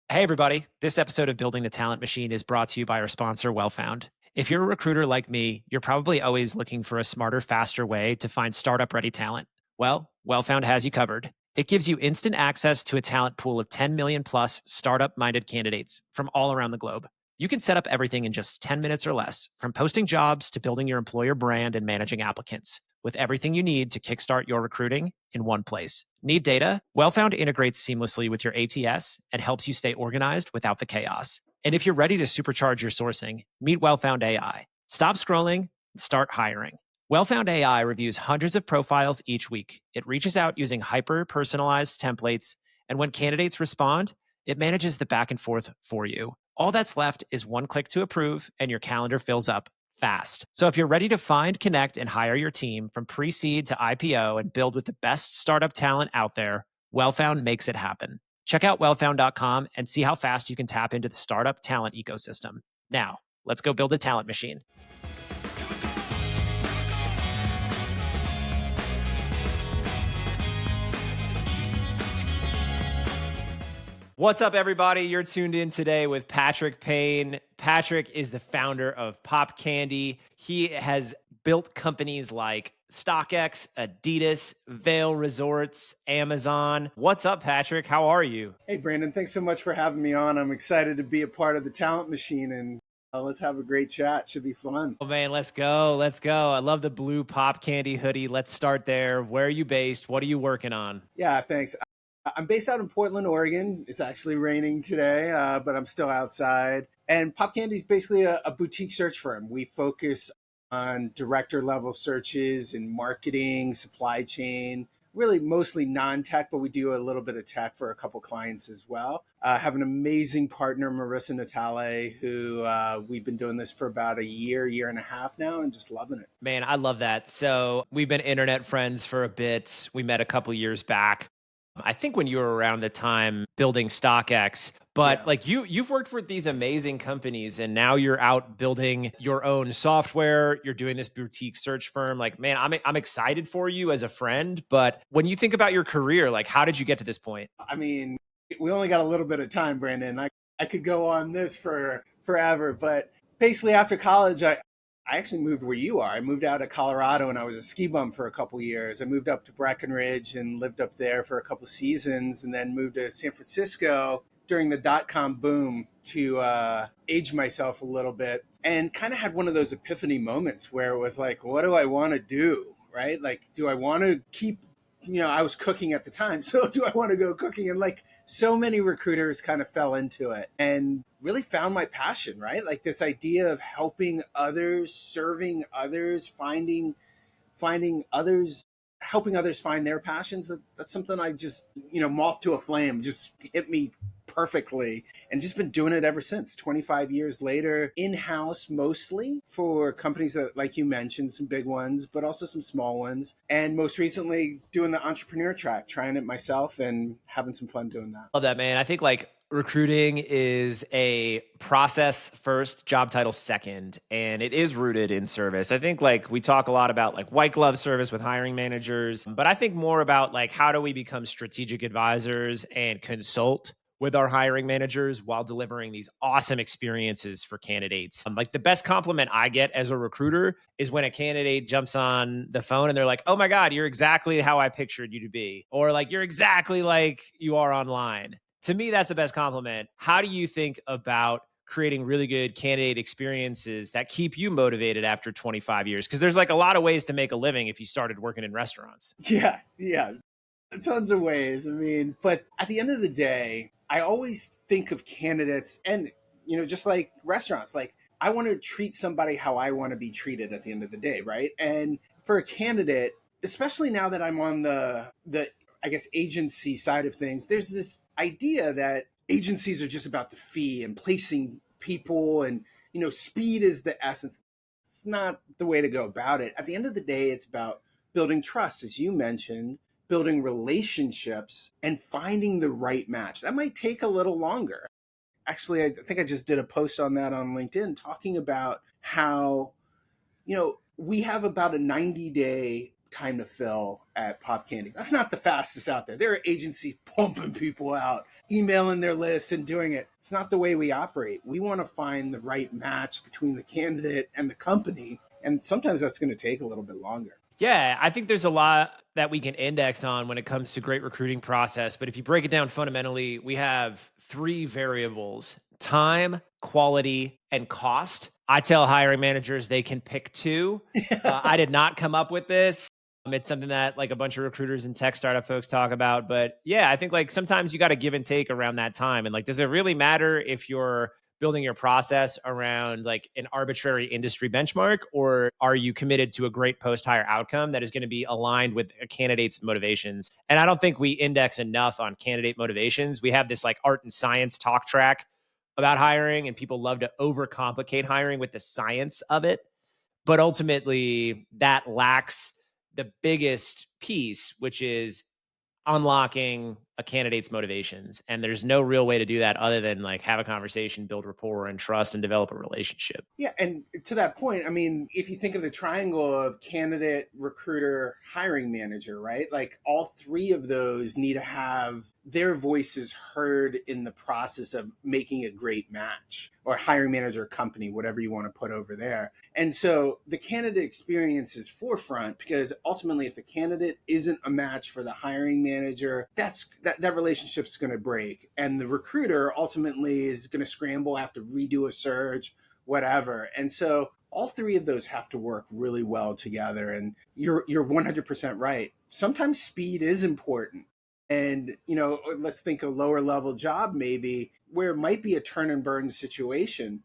Hey, everybody. This episode of Building the Talent Machine is brought to you by our sponsor, WellFound. If you're a recruiter like me, you're probably always looking for a smarter, faster way to find startup ready talent. Well, WellFound has you covered. It gives you instant access to a talent pool of 10 million plus startup minded candidates from all around the globe. You can set up everything in just 10 minutes or less, from posting jobs to building your employer brand and managing applicants, with everything you need to kickstart your recruiting in one place. Need data? WellFound integrates seamlessly with your ATS and helps you stay organized without the chaos. And if you're ready to supercharge your sourcing, meet WellFound AI. Stop scrolling and start hiring. WellFound AI reviews hundreds of profiles each week. It reaches out using hyper personalized templates, and when candidates respond, it manages the back and forth for you. All that's left is one click to approve, and your calendar fills up fast. So if you're ready to find, connect, and hire your team from pre-seed to IPO and build with the best startup talent out there, WellFound makes it happen. Check out wellfound.com and see how fast you can tap into the startup talent ecosystem. Now, let's go build a talent machine. What's up, everybody? You're tuned in today with Patrick Payne. Patrick is the founder of Pop Candy. He has built companies like StockX, Adidas, Vail Resorts, Amazon. What's up, Patrick? How are you? Hey, Brandon, thanks so much for having me on. I'm excited to be a part of the talent machine and let's have a great chat. Should be fun. Oh, man, let's go. Let's go. I love the blue Pop Candy hoodie. Let's start there. Where are you based? What are you working on? Yeah, thanks. I'm based out in Portland, Oregon. It's actually raining today, but I'm still outside. And Pop Candy is basically a boutique search firm. We focus on director level searches in marketing, supply chain, really mostly non-tech, but we do a little bit of tech for a couple clients as well. Have an amazing partner, Marissa Natale, who we've been doing this for about a year and a half now, and just loving it. Man, I love that. So we've been internet friends for a bit. We met a couple years back. I think when you were around the time building StockX, but Yeah. like you've worked with these amazing companies and now you're out building your own software, you're doing this boutique search firm. Like, man, I'm excited for you as a friend, but when you think about your career, like how did you get to this point? I mean, we only got a little bit of time, Brandon. I could go on this for forever, but basically after college, I actually moved where you are. I moved out of Colorado and I was a ski bum for a couple years. I moved up to Breckenridge and lived up there for a couple seasons and then moved to San Francisco during the dot-com boom to age myself a little bit and kind of had one of those epiphany moments where it was like, what do I want to do? Right? Like, do I want to keep, I was cooking at the time. So do I want to go cooking? And like so many recruiters kind of fell into it and really found my passion, right? Like this idea of helping others, serving others, finding others, helping others find their passions. That's something I just, moth to a flame, just hit me perfectly and just been doing it ever since. 25 years later, in-house mostly for companies that, like you mentioned, some big ones, but also some small ones. And most recently doing the entrepreneur track, trying it myself and having some fun doing that. Love that, man. I think like recruiting is a process first, job title second, and it is rooted in service. I think like we talk a lot about like white glove service with hiring managers, but I think more about like how do we become strategic advisors and consult with our hiring managers while delivering these awesome experiences for candidates. Like the best compliment I get as a recruiter is when a candidate jumps on the phone and they're like, "Oh my God, you're exactly how I pictured you to be," or like, "You're exactly like you are online." To me, that's the best compliment. How do you think about creating really good candidate experiences that keep you motivated after 25 years? Because there's like a lot of ways to make a living if you started working in restaurants. Yeah. Tons of ways. I mean, but at the end of the day, I always think of candidates and, just like restaurants, like I want to treat somebody how I want to be treated at the end of the day, right? And for a candidate, especially now that I'm on the I guess agency side of things, there's this idea that agencies are just about the fee and placing people and, speed is the essence. It's not the way to go about it. At the end of the day, it's about building trust, as you mentioned, building relationships and finding the right match. That might take a little longer. Actually, I think I just did a post on that on LinkedIn talking about how, we have about a 90-day time to fill at Pop Candy. That's not the fastest out there. There are agencies pumping people out, emailing their list and doing it. It's not the way we operate. We want to find the right match between the candidate and the company. And sometimes that's going to take a little bit longer. Yeah, I think there's a lot that we can index on when it comes to great recruiting process. But if you break it down fundamentally, we have three variables: time, quality, and cost. I tell hiring managers they can pick two. I did not come up with this. It's something that like a bunch of recruiters and tech startup folks talk about. But yeah, I think like sometimes you got to give and take around that time. And like, does it really matter if you're building your process around like an arbitrary industry benchmark, or are you committed to a great post hire outcome that is going to be aligned with a candidate's motivations? And I don't think we index enough on candidate motivations. We have this like art and science talk track about hiring, and people love to overcomplicate hiring with the science of it. But ultimately, that lacks the biggest piece, which is unlocking a candidate's motivations. And there's no real way to do that other than like have a conversation, build rapport and trust, and develop a relationship. Yeah, and to that point, I mean, if you think of the triangle of candidate, recruiter, hiring manager, right? Like all three of those need to have their voices heard in the process of making a great match, or hiring manager company, whatever you want to put over there. And so the candidate experience is forefront, because ultimately if the candidate isn't a match for the hiring manager, that relationship's going to break, and the recruiter ultimately is going to scramble, have to redo a search, whatever. And so all three of those have to work really well together. And you're 100% right. Sometimes speed is important. And, let's think a lower level job, maybe where it might be a turn and burn situation.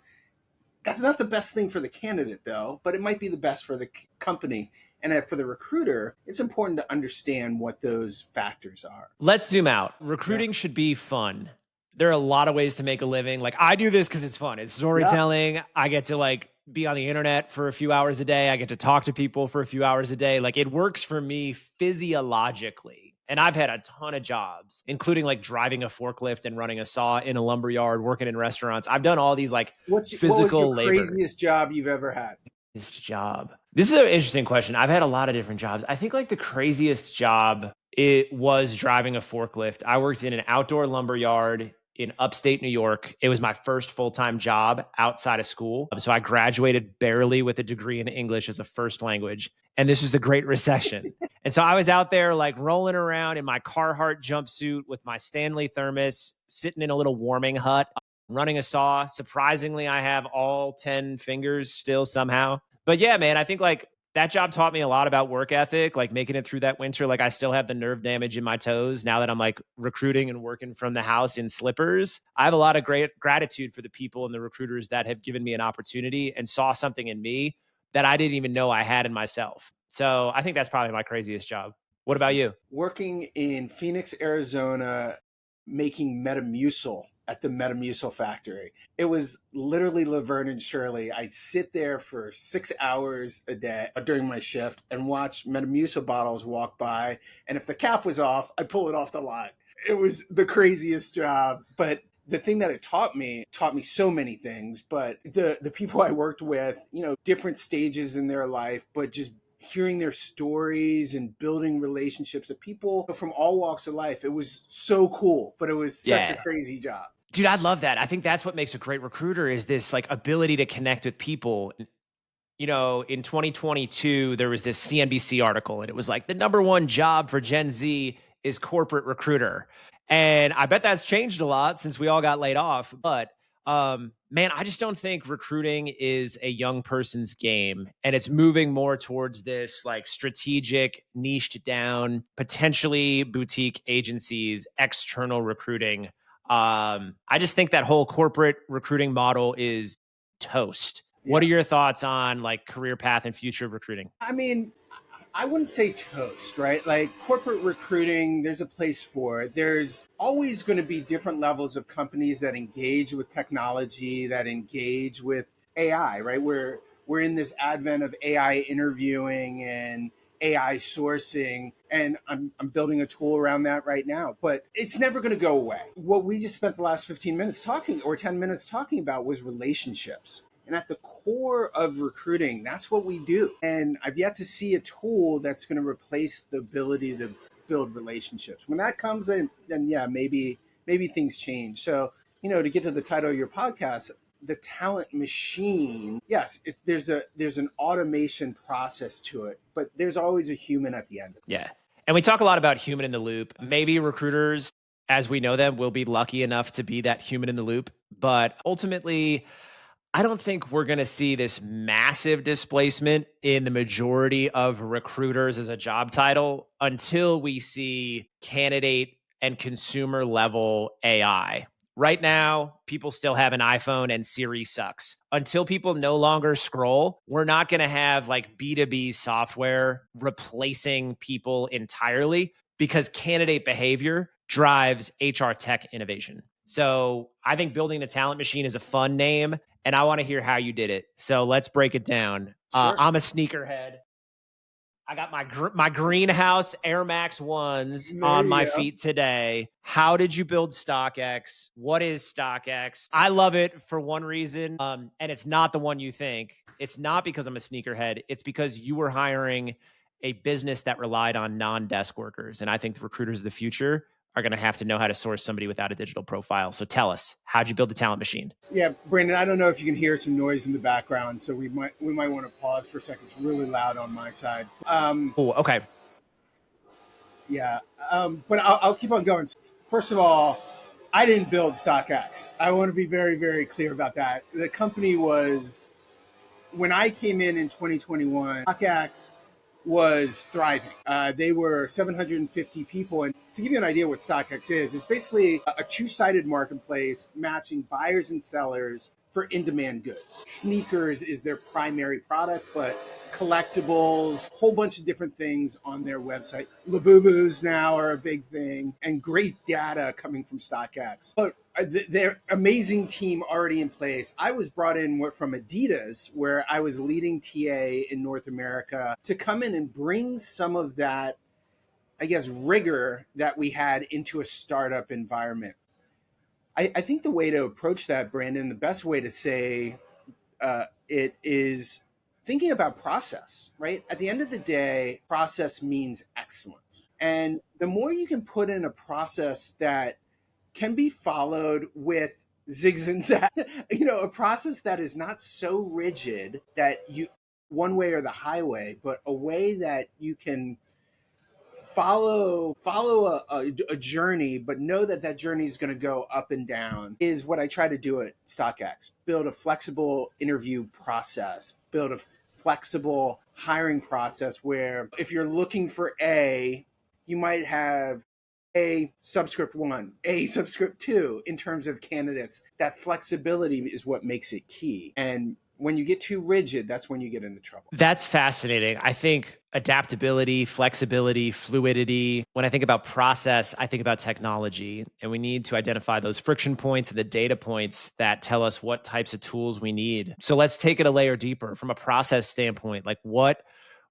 That's not the best thing for the candidate, though, but it might be the best for the company. And for the recruiter, it's important to understand what those factors are. Let's zoom out. Yeah. Recruiting should be fun. There are a lot of ways to make a living. Like I do this because it's fun. It's Yeah. storytelling. I get to like be on the internet for a few hours a day. I get to talk to people for a few hours a day. Like it works for me physiologically. And I've had a ton of jobs, including like driving a forklift and running a saw in a lumber yard, working in restaurants. I've done all these like What was your physical labor. craziest job you've ever had? This job. This is an interesting question. I've had a lot of different jobs. I think like the craziest job it was driving a forklift. I worked in an outdoor lumber yard in upstate New York. It was my first full-time job outside of school. So I graduated barely with a degree in English as a first language. And this was the Great Recession. And so I was out there like rolling around in my Carhartt jumpsuit with my Stanley thermos, sitting in a little warming hut, running a saw. Surprisingly, I have all 10 fingers still somehow. But yeah, man, I think like that job taught me a lot about work ethic, like making it through that winter. Like I still have the nerve damage in my toes now that I'm like recruiting and working from the house in slippers. I have a lot of great gratitude for the people and the recruiters that have given me an opportunity and saw something in me that I didn't even know I had in myself. So I think that's probably my craziest job. What about you? Working in Phoenix, Arizona, making Metamucil at the Metamucil factory. It was literally Laverne and Shirley. I'd sit there for 6 hours a day during my shift and watch Metamucil bottles walk by. And if the cap was off, I'd pull it off the line. It was the craziest job. But the thing that it taught me so many things. But the people I worked with, different stages in their life, but just hearing their stories and building relationships with people from all walks of life. It was so cool, but it was such a Yeah. crazy job. Dude, I love that. I think that's what makes a great recruiter is this like ability to connect with people. In 2022, there was this CNBC article, and it was like the number one job for Gen Z is corporate recruiter. And I bet that's changed a lot since we all got laid off. But man, I just don't think recruiting is a young person's game. And it's moving more towards this like strategic, niched down, potentially boutique agencies, external recruiting. I just think that whole corporate recruiting model is toast. What Yeah. are your thoughts on like career path and future of recruiting? I mean, I wouldn't say toast, right? Like corporate recruiting, there's a place for it. There's always going to be different levels of companies that engage with technology, that engage with AI, right? We're in this advent of AI interviewing and AI sourcing, and I'm building a tool around that right now. But it's never going to go away. What we just spent the last 15 minutes talking, or 10 minutes talking about, was relationships. And at the core of recruiting, that's what we do. And I've yet to see a tool that's going to replace the ability to build relationships. When that comes in, then yeah, maybe things change. So, to get to the title of your podcast, the talent machine, yes, there's an automation process to it, but there's always a human at the end. Yeah. And we talk a lot about human in the loop. Maybe recruiters, as we know them, will be lucky enough to be that human in the loop. But ultimately, I don't think we're going to see this massive displacement in the majority of recruiters as a job title until we see candidate and consumer level AI. Right now, people still have an iPhone and Siri sucks. Until people no longer scroll, we're not going to have like B2B software replacing people entirely because candidate behavior drives HR tech innovation. So I think building the talent machine is a fun name, and I want to hear how you did it. So let's break it down. Sure. I'm a sneakerhead. I got my greenhouse Air Max ones There on my you go. feet today. How did you build StockX? What is StockX? I love it for one reason, and it's not the one you think. It's not because I'm a sneakerhead. It's because you were hiring a business that relied on non-desk workers, and I think the recruiters of the future are going to have to know how to source somebody without a digital profile. So tell us, how'd you build the talent machine? Yeah, Brandon, I don't know if you can hear some noise in the background, so we might want to pause for a second. It's really loud on my side. Oh, okay. Yeah, but I'll keep on going. First of all, I didn't build StockX. I want to be very, very clear about that. The company was, when I came in 2021, StockX was thriving. They were 750 people. And to give you an idea what StockX is, it's basically a two-sided marketplace matching buyers and sellers for in-demand goods. Sneakers is their primary product, but collectibles, a whole bunch of different things on their website. Labubus now are a big thing, and great data coming from StockX. But their amazing team already in place. I was brought in from Adidas, where I was leading TA in North America, to come in and bring some of that, I guess, rigor that we had into a startup environment. I think the way to approach that, Brandon, the best way to say it is thinking about process, right? At the end of the day, process means excellence. And the more you can put in a process that can be followed with zigs and zags, a process that is not so rigid that you one way or the highway, but a way that you can follow a journey, but know that that journey is going to go up and down, is what I try to do at StockX. Build a flexible interview process, build a flexible hiring process where if you're looking for A, you might have A subscript one, A subscript two in terms of candidates. That flexibility is what makes it key. And when you get too rigid, that's when you get into trouble. That's fascinating. I think adaptability, flexibility, fluidity. When I think about process, I think about technology, and we need to identify those friction points and the data points that tell us what types of tools we need. So let's take it a layer deeper from a process standpoint. Like what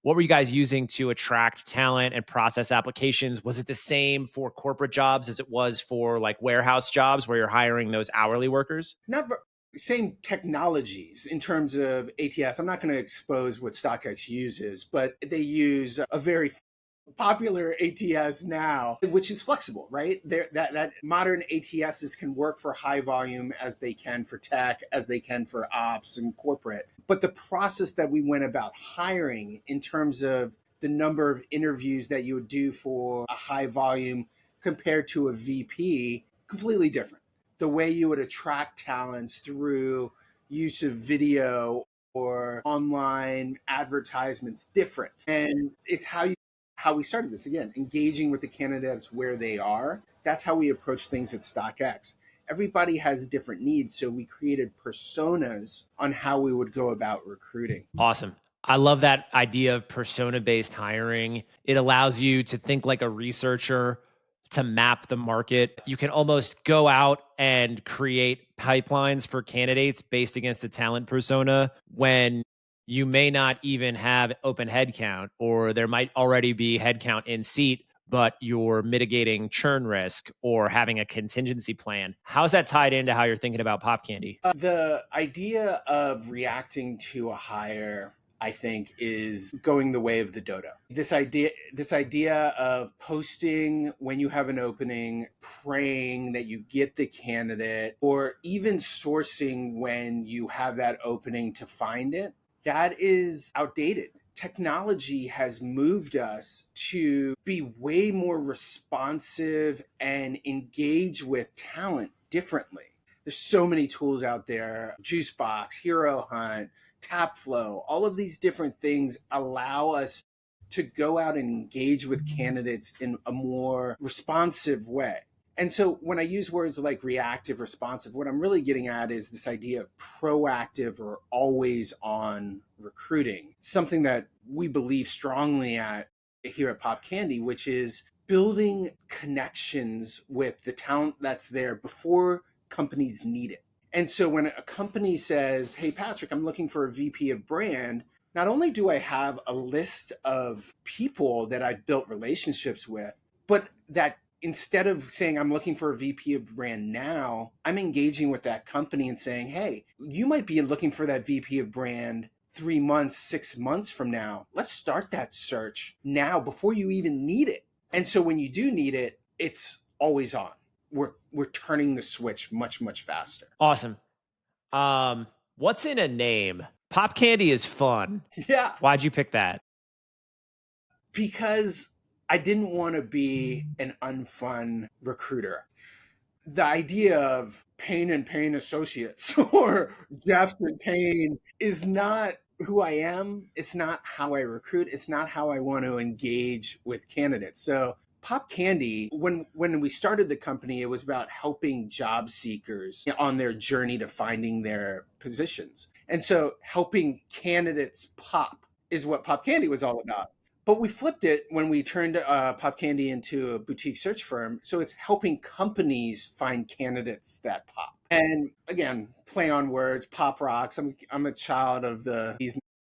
were you guys using to attract talent and process applications? Was it the same for corporate jobs as it was for like warehouse jobs where you're hiring those hourly workers? Not same technologies in terms of ATS. I'm not going to expose what StockX uses, but they use a very popular ATS now, which is flexible, right? That modern ATSs can work for high volume as they can for tech, as they can for ops and corporate. But the process that we went about hiring in terms of the number of interviews that you would do for a high volume compared to a VP, completely different. The way you would attract talents through use of video or online advertisements different. And it's how we started this again, engaging with the candidates where they are. That's how we approach things at StockX. Everybody has different needs, so we created personas on how we would go about recruiting. Awesome. I love that idea of persona based hiring. It allows you to think like a researcher, to map the market. You can almost go out and create pipelines for candidates based against a talent persona when you may not even have open headcount, or there might already be headcount in seat, but you're mitigating churn risk or having a contingency plan. How's that tied into how you're thinking about pop candy? The idea of reacting to a hire, I think, is going the way of the dodo. This idea of posting when you have an opening, praying that you get the candidate, or even sourcing when you have that opening to find it, that is outdated. Technology has moved us to be way more responsive and engage with talent differently. There's so many tools out there: Juicebox, Hero Hunt, Tapflow. All of these different things allow us to go out and engage with candidates in a more responsive way. And so when I use words like reactive, responsive, what I'm really getting at is this idea of proactive or always on recruiting, something that we believe strongly at here at Pop Candy, which is building connections with the talent that's there before companies need it. And so when a company says, "Hey, Patrick, I'm looking for a VP of brand," not only do I have a list of people that I've built relationships with, but that instead of saying I'm looking for a VP of brand now, I'm engaging with that company and saying, "Hey, you might be looking for that VP of brand 3 months, 6 months from now. Let's start that search now before you even need it." And so when you do need it, it's always on. We're turning the switch much faster. Awesome. What's in a name? Pop candy is fun. Yeah, Why'd you pick that? because I didn't want to be an unfun recruiter. The idea of Payne and Payne Associates or Jeff and Payne is not who I am. It's not how I recruit. It's not how I want to engage with candidates. So Pop Candy, when we started the company, it was about helping job seekers on their journey to finding their positions. And so helping candidates pop is what Pop Candy was all about. But we flipped it when we turned Pop Candy into a boutique search firm. So it's helping companies find candidates that pop. And again, play on words, pop rocks. I'm a child of the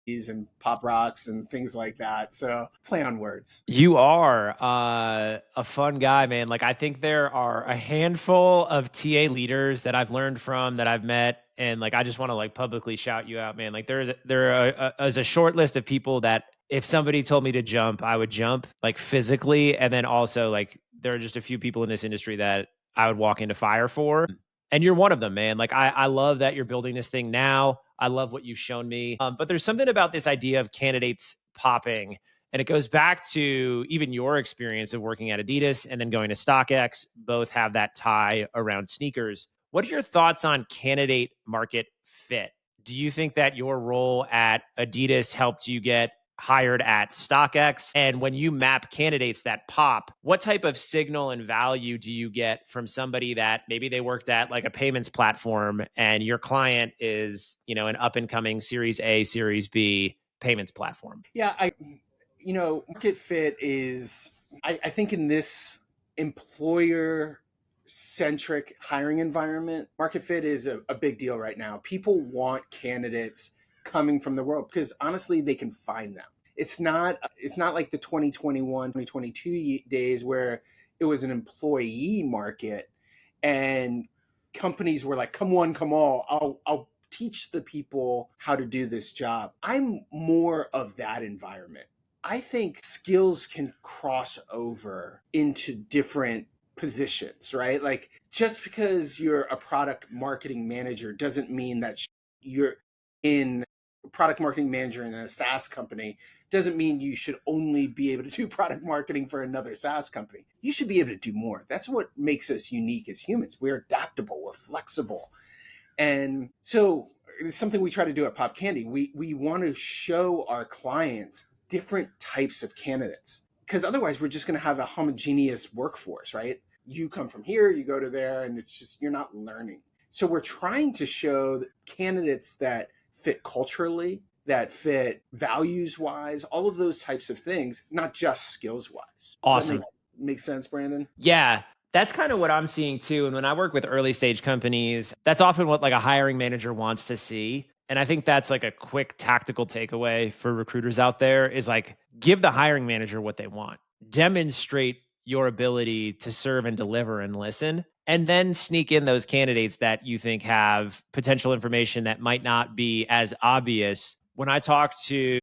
these and pop rocks and things like that. So play on words. You are a fun guy, man. Like, I think there are a handful of TA leaders that I've learned from, that I've met, and like, I just want to like publicly shout you out, man. Like, is a short list of people that if somebody told me to jump, I would jump, like physically, and then also like there are just a few people in this industry that I would walk into fire for, and you're one of them, man. Like, I love that you're building this thing now. I love what you've shown me. But there's something about this idea of candidates popping, and it goes back to even your experience of working at Adidas and then going to StockX. Both have that tie around sneakers. What are your thoughts on candidate market fit? Do you think that your role at Adidas helped you get hired at StockX? And when you map candidates that pop, what type of signal and value do you get from somebody that maybe they worked at like a payments platform and your client is, an up and coming Series A, Series B payments platform? Yeah, market fit is, I think in this employer centric hiring environment, market fit is a big deal right now. People want candidates coming from the world because honestly, they can find them. It's not like the 2021, 2022 days where it was an employee market and companies were like, "Come one, come all. I'll teach the people how to do this job." I'm more of that environment. I think skills can cross over into different positions, right? Like just because you're a product marketing manager doesn't mean that you're in product marketing manager in a SaaS company doesn't mean you should only be able to do product marketing for another SaaS company. You should be able to do more. That's what makes us unique as humans. We're adaptable, we're flexible. And so it's something we try to do at Pop Candy. We want to show our clients different types of candidates because otherwise we're just going to have a homogeneous workforce, right? You come from here, you go to there, and it's just you're not learning. So we're trying to show candidates that fit culturally, that fit values wise, all of those types of things, not just skills wise. Does that make Awesome. make sense, Brandon? Yeah, that's kind of what I'm seeing too. And when I work with early stage companies, that's often what like a hiring manager wants to see. And I think that's like a quick tactical takeaway for recruiters out there is like give the hiring manager what they want. Demonstrate your ability to serve and deliver and listen, and then sneak in those candidates that you think have potential information that might not be as obvious. When I talk to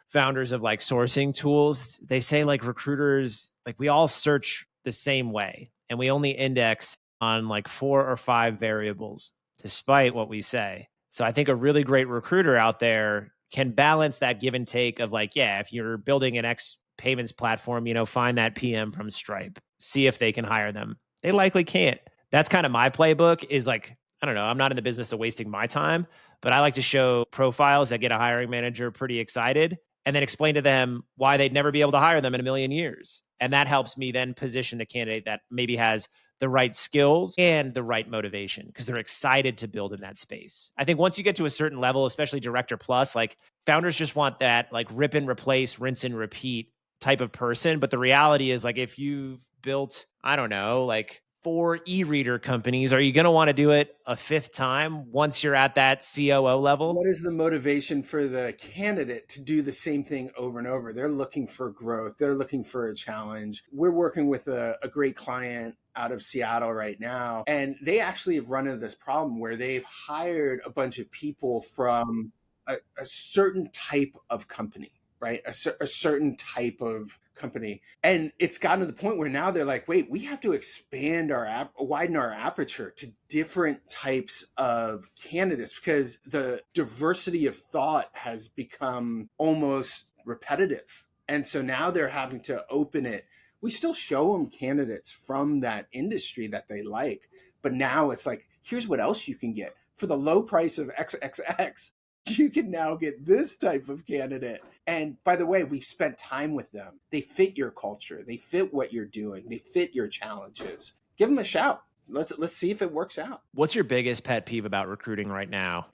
founders of like sourcing tools, they say like recruiters, like we all search the same way and we only index on like 4 or 5 variables, despite what we say. So I think a really great recruiter out there can balance that give and take of like, yeah, if you're building an X payments platform, find that PM from Stripe, see if they can hire them. They likely can't. That's kind of my playbook is like, I don't know, I'm not in the business of wasting my time, but I like to show profiles that get a hiring manager pretty excited and then explain to them why they'd never be able to hire them in a million years. And that helps me then position the candidate that maybe has the right skills and the right motivation because they're excited to build in that space. I think once you get to a certain level, especially director plus, like founders just want that like rip and replace, rinse and repeat type of person. But the reality is like if you've built, I don't know, like 4 e-reader companies, are you going to want to do it a fifth time once you're at that COO level? What is the motivation for the candidate to do the same thing over and over? They're looking for growth. They're looking for a challenge. We're working with a great client out of Seattle right now, and they actually have run into this problem where they've hired a bunch of people from a certain type of company, right? A certain type of company. And it's gotten to the point where now they're like, wait, we have to expand widen our aperture to different types of candidates because the diversity of thought has become almost repetitive. And so now they're having to open it. We still show them candidates from that industry that they like, but now it's like, here's what else you can get for the low price of XXX. You can now get this type of candidate. And by the way, we've spent time with them. They fit your culture. They fit what you're doing. They fit your challenges. Give them a shout. Let's see if it works out. What's your biggest pet peeve about recruiting right now?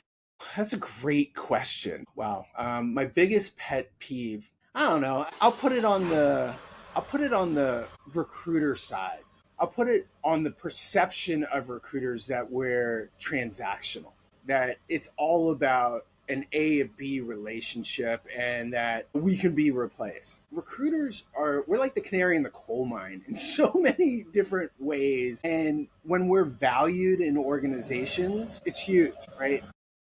That's a great question. Wow. My biggest pet peeve. I don't know. I'll put it on the recruiter side. I'll put it on the perception of recruiters that we're transactional, that it's all about an A to B relationship and that we can be replaced. We're like the canary in the coal mine in so many different ways. And when we're valued in organizations, it's huge, right?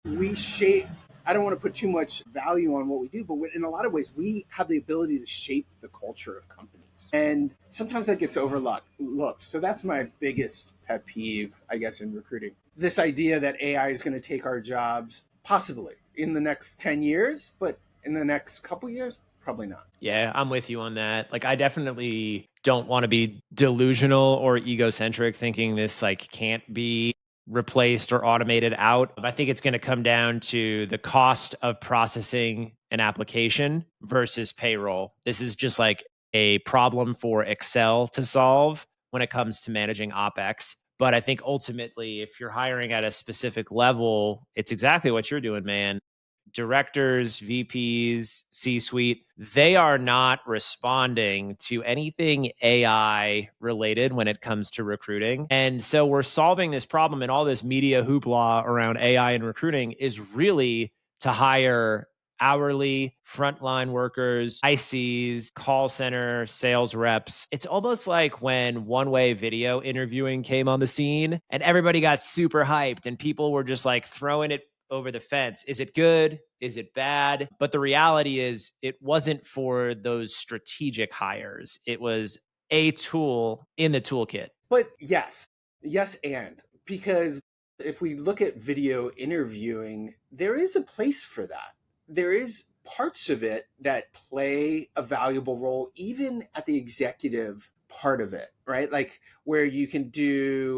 We shape, I don't want to put too much value on what we do, but in a lot of ways, we have the ability to shape the culture of companies. And sometimes that gets overlooked. So that's my biggest pet peeve, I guess, in recruiting. This idea that AI is going to take our jobs, possibly in the next 10 years, but in the next couple years, probably not. Yeah, I'm with you on that. Like I definitely don't want to be delusional or egocentric thinking this like can't be replaced or automated out. I think it's going to come down to the cost of processing an application versus payroll. This is just like a problem for Excel to solve when it comes to managing OpEx. But I think ultimately, if you're hiring at a specific level, it's exactly what you're doing, man. Directors, VPs, C suite, they are not responding to anything AI related when it comes to recruiting. And so we're solving this problem, and all this media hoopla around AI and recruiting is really to hire hourly frontline workers, ICs, call center, sales reps. It's almost like when one way video interviewing came on the scene and everybody got super hyped and people were just like throwing it over the fence. Is it good? Is it bad? But the reality is, it wasn't for those strategic hires. It was a tool in the toolkit. But yes, and because if we look at video interviewing, there is a place for that. There is parts of it that play a valuable role, even at the executive part of it, right? Like where you can do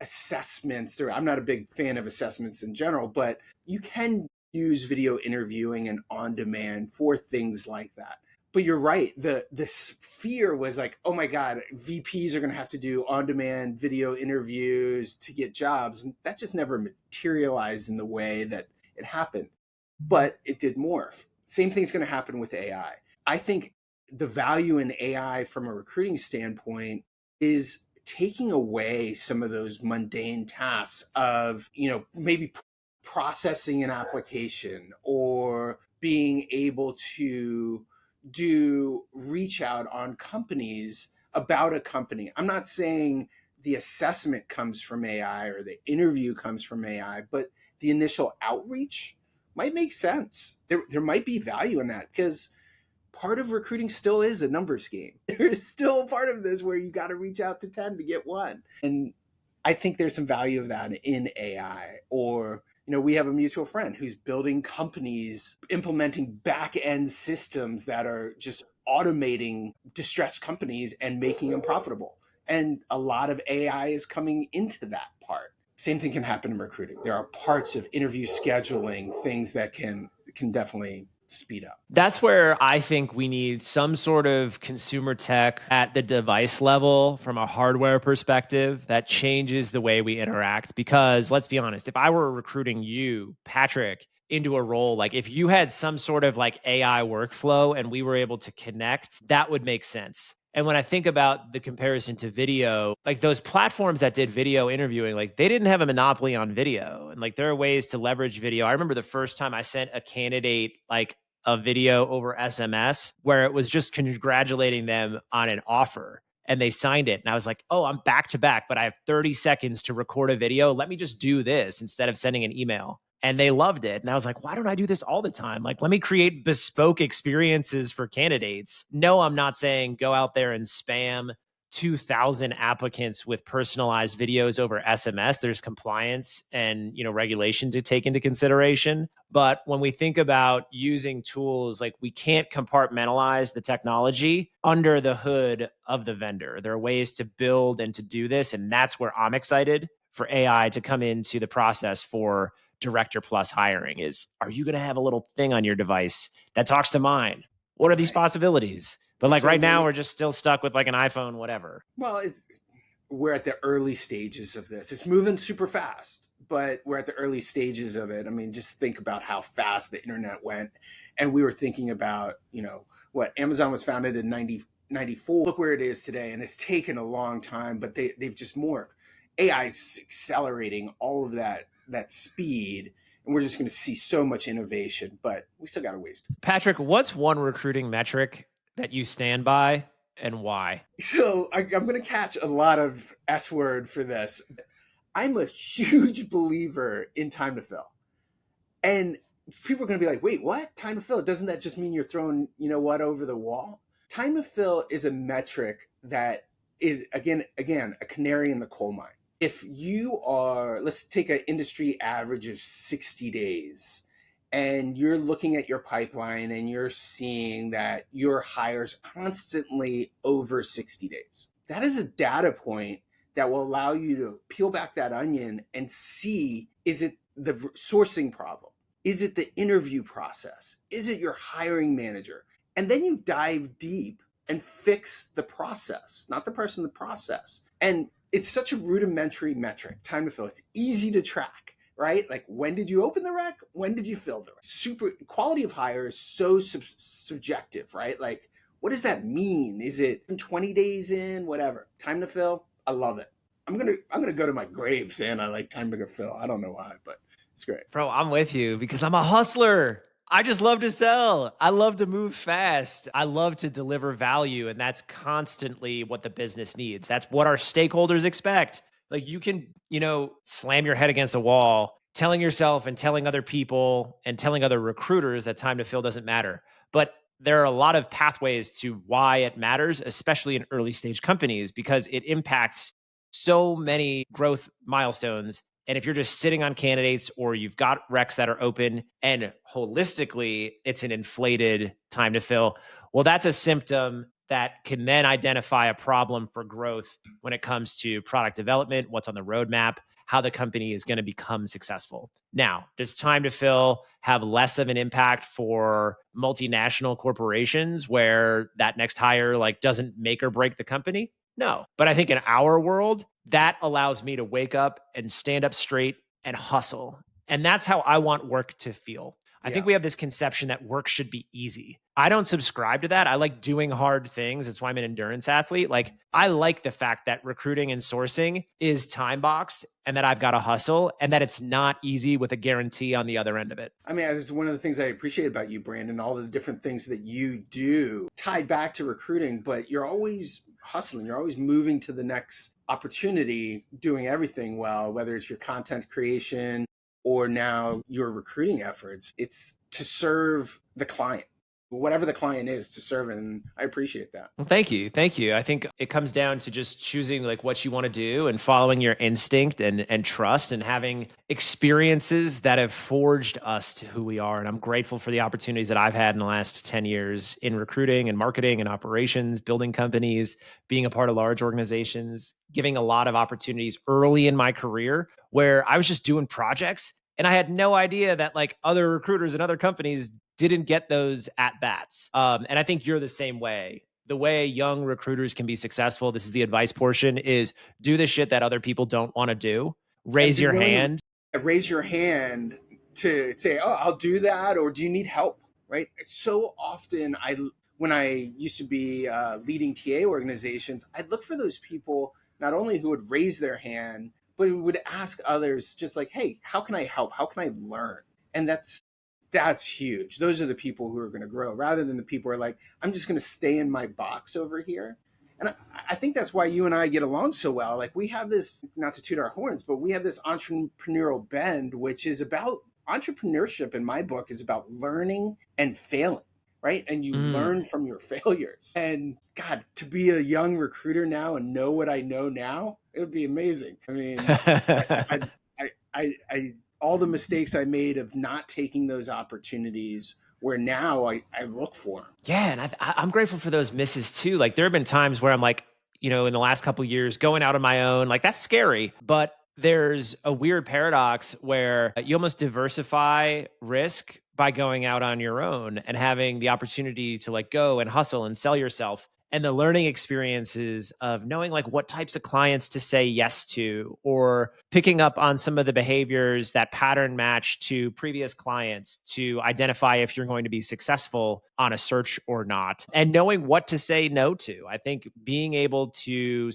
assessments through. I'm not a big fan of assessments in general, but you can use video interviewing and on demand for things like that. But you're right. This fear was like, oh my God, VPs are going to have to do on demand video interviews to get jobs, and that just never materialized in the way that it happened. But it did morph. Same thing's going to happen with AI. I think the value in AI from a recruiting standpoint is taking away some of those mundane tasks of, maybe processing an application or being able to do reach out on companies about a company. I'm not saying the assessment comes from AI or the interview comes from AI, but the initial outreach might make sense. There might be value in that because part of recruiting still is a numbers game. There's still a part of this where you got to reach out to 10 to get one. And I think there's some value of that in AI. Or, we have a mutual friend who's building companies, implementing back end systems that are just automating distressed companies and making them profitable. And a lot of AI is coming into that part. Same thing can happen in recruiting. There are parts of interview scheduling, things that can definitely speed up. That's where I think we need some sort of consumer tech at the device level from a hardware perspective that changes the way we interact. Because let's be honest, if I were recruiting you, Patrick, into a role, like if you had some sort of like AI workflow and we were able to connect, that would make sense. And when I think about the comparison to video, like those platforms that did video interviewing, like they didn't have a monopoly on video. And like there are ways to leverage video. I remember the first time I sent a candidate like a video over SMS where it was just congratulating them on an offer and they signed it. And I was like, oh, I'm back to back, but I have 30 seconds to record a video. Let me just do this instead of sending an email. And they loved it. And I was like, why don't I do this all the time? Like, let me create bespoke experiences for candidates. No, I'm not saying go out there and spam 2,000 applicants with personalized videos over SMS. There's compliance and, regulation to take into consideration. But when we think about using tools, like we can't compartmentalize the technology under the hood of the vendor. There are ways to build and to do this. And that's where I'm excited for AI to come into the process for director plus hiring is, are you going to have a little thing on your device that talks to mine? What are these Right. possibilities? But like So right now, many. we're just still stuck with like an iPhone, whatever. Well, we're at the early stages of this. It's moving super fast, but we're at the early stages of it. I mean, just think about how fast the internet went. And we were thinking about, what Amazon was founded in 1994. Look where it is today. And it's taken a long time, but they've just morphed. AI is accelerating all of that speed. And we're just going to see so much innovation, but we still got a ways to. Patrick, what's one recruiting metric that you stand by and why? So I'm going to catch a lot of S word for this. I'm a huge believer in time to fill. And people are going to be like, wait, what? Time to fill? Doesn't that just mean you're throwing, over the wall? Time to fill is a metric that is, again, a canary in the coal mine. If you are, let's take an industry average of 60 days, and you're looking at your pipeline and you're seeing that your hires constantly over 60 days. That is a data point that will allow you to peel back that onion and see, is it the sourcing problem? Is it the interview process? Is it your hiring manager? And then you dive deep and fix the process, not the person, the process. And it's such a rudimentary metric, time to fill. It's easy to track, right? Like, when did you open the rec? When did you fill the rec? Super quality of hire is so subjective, right? Like, what does that mean? Is it 20 days in, whatever? Time to fill? I love it. I'm gonna go to my grave saying I like time to fill. I don't know why, but it's great. Bro, I'm with you because I'm a hustler. I just love to sell. I love to move fast. I love to deliver value. And that's constantly what the business needs. That's what our stakeholders expect. Like you can, slam your head against a wall, telling yourself and telling other people and telling other recruiters that time to fill doesn't matter. But there are a lot of pathways to why it matters, especially in early stage companies, because it impacts so many growth milestones. And if you're just sitting on candidates or you've got recs that are open and holistically it's an inflated time to fill, well, that's a symptom that can then identify a problem for growth when it comes to product development, what's on the roadmap, how the company is going to become successful. Now, does time to fill have less of an impact for multinational corporations where that next hire like doesn't make or break the company? No. But I think in our world, that allows me to wake up and stand up straight and hustle. And that's how I want work to feel. I think Yeah. we have this conception that work should be easy. I don't subscribe to that. I like doing hard things. That's why I'm an endurance athlete. Like, I like the fact that recruiting and sourcing is time boxed and that I've got to hustle and that it's not easy with a guarantee on the other end of it. I mean, it's one of the things I appreciate about you, Brandon, all the different things that you do tied back to recruiting, but you're always hustling. You're always moving to the next opportunity, doing everything well, whether it's your content creation or now your recruiting efforts. It's to serve the client, whatever the client is, to serve it. And I appreciate that. Well, thank you. Thank you. I think it comes down to just choosing like what you want to do and following your instinct and trust and having experiences that have forged us to who we are. And I'm grateful for the opportunities that I've had in the last 10 years in recruiting and marketing and operations, building companies, being a part of large organizations, giving a lot of opportunities early in my career where I was just doing projects and I had no idea that like other recruiters and other companies didn't get those at bats. And I think you're the same way. The way young recruiters can be successful, this is the advice portion, is do the shit that other people don't want to do. And Raise be your willing hand. to raise your hand to say, "Oh, I'll do that," or "Do you need help?" Right? It's so often when I used to be leading TA organizations, I'd look for those people not only who would raise their hand, but who would ask others, just like, "Hey, how can I help? How can I learn?" And that's huge. Those are the people who are going to grow, rather than the people who are like, "I'm just going to stay in my box over here." And I think that's why you and I get along so well. Like, we have this, not to toot our horns, but we have this entrepreneurial bend, which is about entrepreneurship. In my book, is about learning and failing, right? And you Mm. learn from your failures. And God, to be a young recruiter now and know what I know now, it would be amazing. I mean, I, I all the mistakes I made of not taking those opportunities, where now I look for them. Yeah, and I'm grateful for those misses too. Like there have been times where I'm like, in the last couple years, going out on my own, like that's scary. But there's a weird paradox where you almost diversify risk by going out on your own and having the opportunity to like go and hustle and sell yourself. And the learning experiences of knowing like what types of clients to say yes to, or picking up on some of the behaviors that pattern match to previous clients to identify if you're going to be successful on a search or not, and knowing what to say no to. I think being able to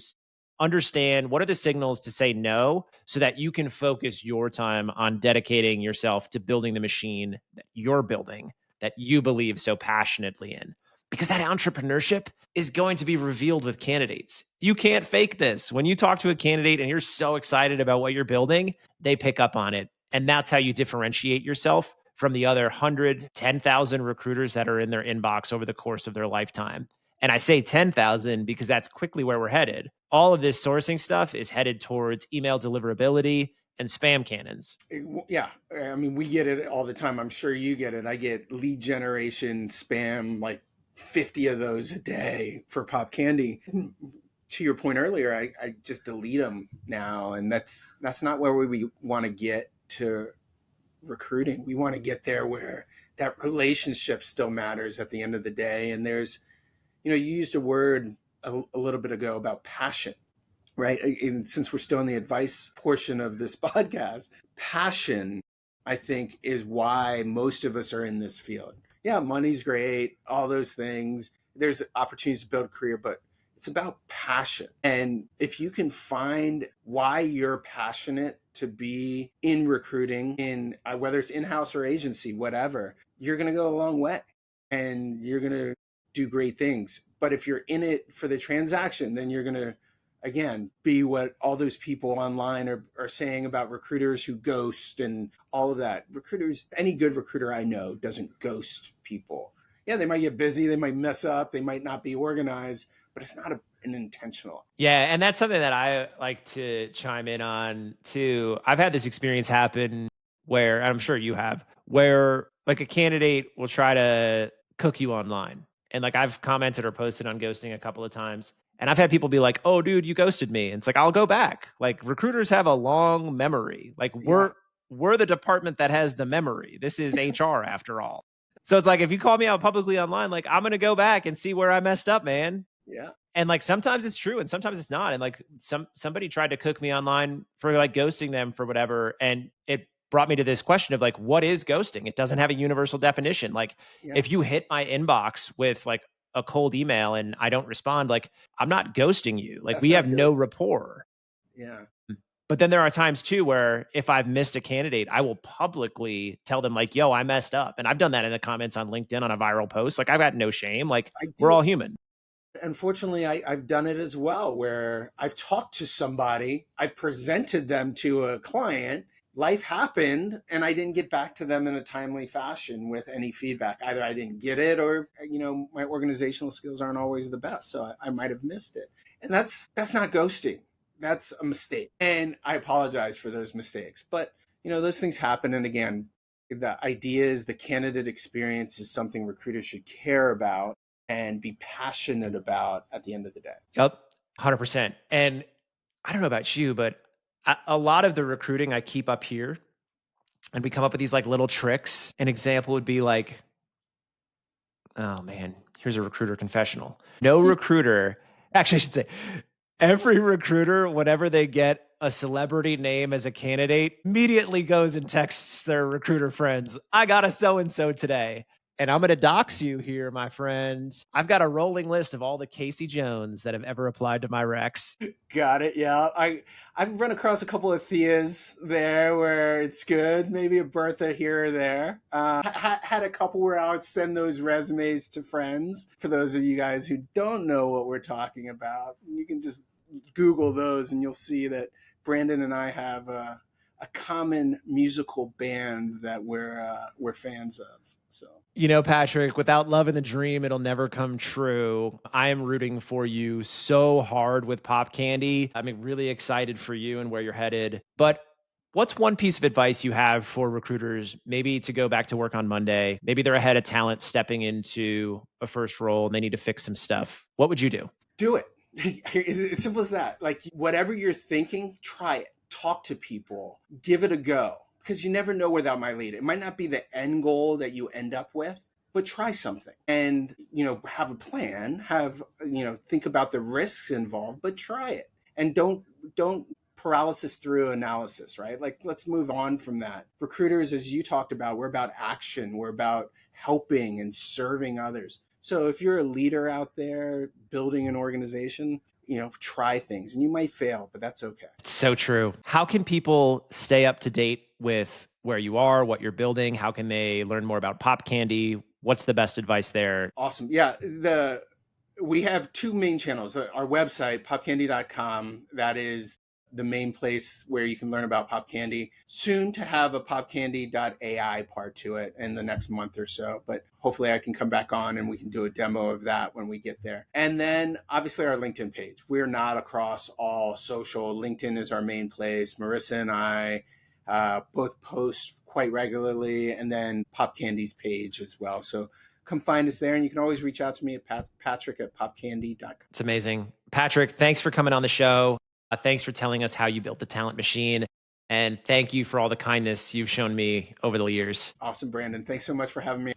understand what are the signals to say no so that you can focus your time on dedicating yourself to building the machine that you're building, that you believe so passionately in. Because that entrepreneurship is going to be revealed with candidates. You can't fake this. When you talk to a candidate and you're so excited about what you're building, they pick up on it. And that's how you differentiate yourself from the other 100, 10,000 recruiters that are in their inbox over the course of their lifetime. And I say 10,000 because that's quickly where we're headed. All of this sourcing stuff is headed towards email deliverability and spam cannons. Yeah, I mean, we get it all the time. I'm sure you get it. I get lead generation spam, like 50 of those a day for Pop Candy. To your point earlier, I just delete them now, and that's not where we want to get to recruiting. We want to get there where that relationship still matters at the end of the day. And there's, you used a word a little bit ago about passion, right? And since we're still in the advice portion of this podcast, passion, I think, is why most of us are in this field. Yeah, money's great, all those things. There's opportunities to build a career, but it's about passion. And if you can find why you're passionate to be in recruiting, in whether it's in-house or agency, whatever, you're going to go a long way and you're going to do great things. But if you're in it for the transaction, then you're going to, again, be what all those people online are saying about recruiters who ghost and all of that. Recruiters, any good recruiter I know doesn't ghost people. Yeah, they might get busy, they might mess up, they might not be organized, but it's not an intentional. Yeah, and that's something that I like to chime in on too. I've had this experience happen where, and I'm sure you have, where like a candidate will try to cook you online. And like I've commented or posted on ghosting a couple of times. And I've had people be like, "Oh, dude, you ghosted me." And it's like, "I'll go back." Like recruiters have a long memory. Like Yeah, we're the department that has the memory. This is HR after all. So it's like if you call me out publicly online, like I'm gonna go back and see where I messed up, man. yeah, And like sometimes it's true and sometimes it's not. And like somebody tried to cook me online for like ghosting them for whatever. And it brought me to this question of like, what is ghosting? It doesn't have a universal definition. Like yeah. if you hit my inbox with like a cold email and I don't respond, like I'm not ghosting you. Like That's we have not no good. rapport. Yeah, But then there are times too where if I've missed a candidate, I will publicly tell them like, yo, I messed up. And I've done that in the comments on LinkedIn on a viral post. Like I've got no shame. Like I we're do all it. human. Unfortunately, I've done it as well, where I've talked to somebody, I've presented them to a client, life happened, and I didn't get back to them in a timely fashion with any feedback. Either I didn't get it, or my organizational skills aren't always the best, so I might have missed it. And that's not ghosting. That's a mistake, and I apologize for those mistakes. But those things happen, and again, the idea is the candidate experience is something recruiters should care about and be passionate about at the end of the day. Yep, 100%. And I don't know about you, but a lot of the recruiting I keep up here, and we come up with these like little tricks. An example would be like, oh man, here's a recruiter confessional. No recruiter, actually, I should say, every recruiter, whenever they get a celebrity name as a candidate, immediately goes and texts their recruiter friends, I got a so and so today. And I'm going to dox you here, my friends. I've got a rolling list of all the Casey Jones that have ever applied to my Rex. Got it. Yeah, I've run across a couple of Theas there where it's good. Maybe a Bertha here or there. Had a couple where I would send those resumes to friends. For those of you guys who don't know what we're talking about, you can just Google those and you'll see that Brandon and I have a common musical band that we're fans of. So Patrick, without love in the dream, it'll never come true. I am rooting for you so hard with Pop Candy. I'm really excited for you and where you're headed. But what's one piece of advice you have for recruiters, maybe to go back to work on Monday? Maybe they're ahead of talent stepping into a first role and they need to fix some stuff. What would you do? do it. It's simple as that. Like whatever you're thinking, try it. Talk to people. Give it a go. Because you never know where that might lead. It might not be the end goal that you end up with, but try something. And, have a plan, think about the risks involved, but try it. And don't paralysis through analysis, right? Like let's move on from that. Recruiters, as you talked about, we're about action. We're about helping and serving others. So if you're a leader out there building an organization, try things and you might fail, but that's okay. It's so true. How can people stay up to date with where you are, what you're building? How can they learn more about Pop Candy? What's the best advice there? Awesome. Yeah, we have two main channels. Our website, popcandy.com, that is the main place where you can learn about Pop Candy. Soon to have a popcandy.ai part to it in the next month or so, but hopefully I can come back on and we can do a demo of that when we get there. And then obviously our LinkedIn page. We're not across all social. LinkedIn is our main place. Marissa and I both post quite regularly, and then Pop Candy's page as well. So come find us there, and you can always reach out to me at patrick@popcandy.com. It's amazing. Patrick, thanks for coming on the show. Thanks for telling us how you built the talent machine. And thank you for all the kindness you've shown me over the years. Awesome, Brandon. Thanks so much for having me.